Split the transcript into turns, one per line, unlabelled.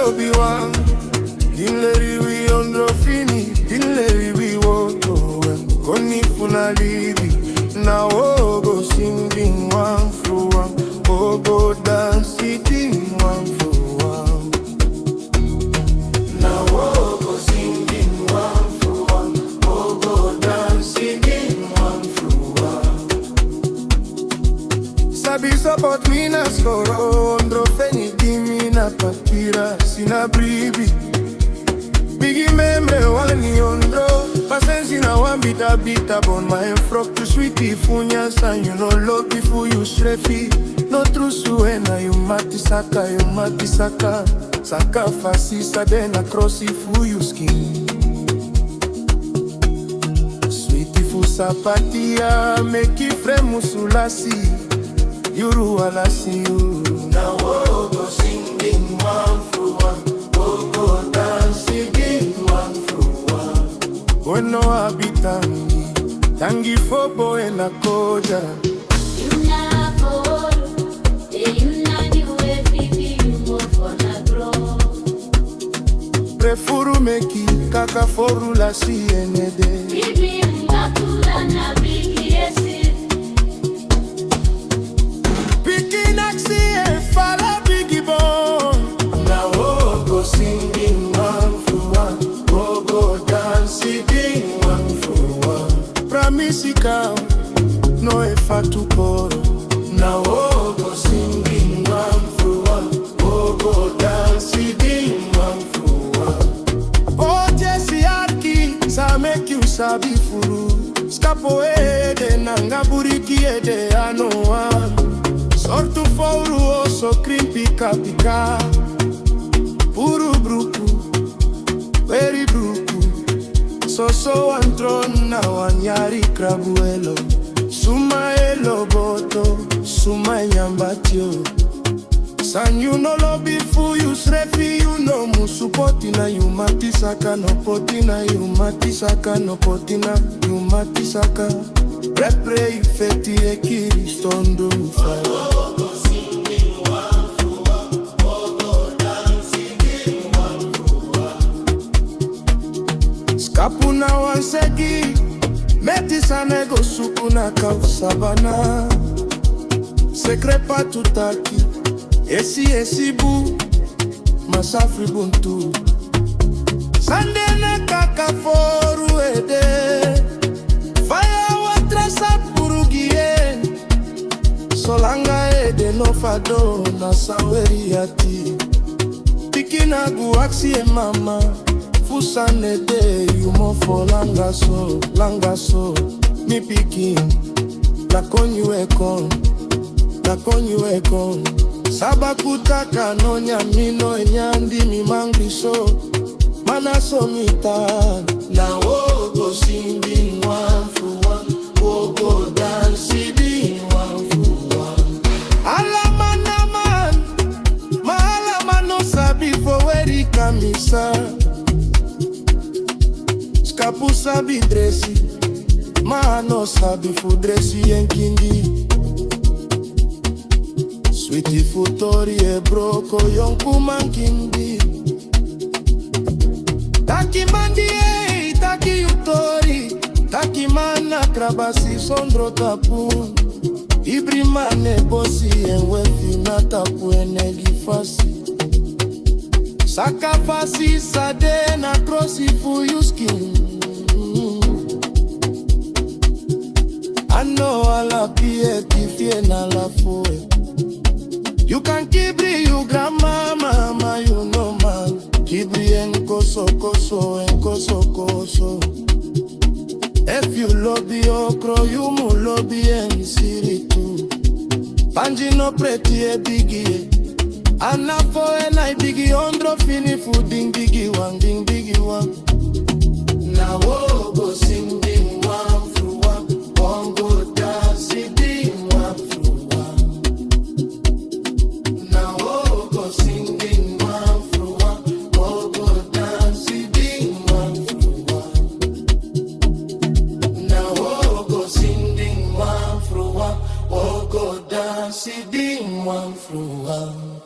Obi-Wan. Dinleri we Ondrofeni, dinleri we woto. Koni funalibi, na ogo singing one for one. Ogo dancing one for one. Na ogo singing one for one. Ogo dancing one for one. Sabi support me na skoro. Ondrofeni give na papira, sina bribi. Bigi membre wani ondro. Pasensi na wambita bita bon my frog to sweetie funya san. You know love before you shrefi. No true suena you mati saka, you mati saka. Saka fasisa then across ifu you skin. Sweetie fu sapatia meki fremu sulasi. Yuru alasi you. Now wogo singing one for one. Wogo dancing one for one. Bueno habitangi tangi fobo ena koja.
Yuna for yuna niwe pipi yumo for na grow.
Prefuru meki kaka foru la sienede.
Pipi mbakula na bigi esi.
Singing one for one, go dancing one for one. Pramisika, no efatu koro. Now go singing one for one, go dancing one for one. Oh Jesse Arki, sa make you sabi furu. Skapo ede nangaburiki ede anoa. Sortu foru oso krimpi kapika. Puru bruku, very bruku. So antrona wanyari krabuelo. Suma elo boto, suma nyambatio. San you no lobby fu you srefi you no musupotina. You mati saka no potina, you mati saka no potina, you mati saka. Repre ifeti ekiri stondo fire. Kapuna wansegi, meti sanego sukuna kausabana. Sekrepa tutaki, esi bu, masafri buntu. Sandene kaka foru ede, fire watrasa purugien. Solanga ede no fado na saweri ati. Pikina guaxi e mama. Fusanede you mo for langaso, langaso. Mi pikin, na konyu ekon, na konyu ekon. Sabakutaka no nyamino enyandi mi mangriso. Manaso mita, na wogo singing one for one, wogo dancing one for one. Alamana man, ma alamano sabi for where he kamisa. Kapu sabi dresi, ma no sabi fu dresi yenkindi. Sweetie futori e broko yonku mankindi. Taki mandi taki utori. Taki mana krabasi sondro tapu. Ibri mane bosi enwefi na tapu enegi fasi. Saka fasi sade na crossi fu you skin. I know I'll be a tifie na la foe. You can kibri you grandma, mama, you know man. Kibri en koso koso. If you lobby okro, you mu lobby en siritu. Panji no preti e bigi. Anafo en I bigi Ondrofeni fooding bigi one, ding bigi one. Now go singing one for one, one go dancing one for one. Now go singing one for one, one go dancing one for one. Now go singing one for one, one go dancing one for one.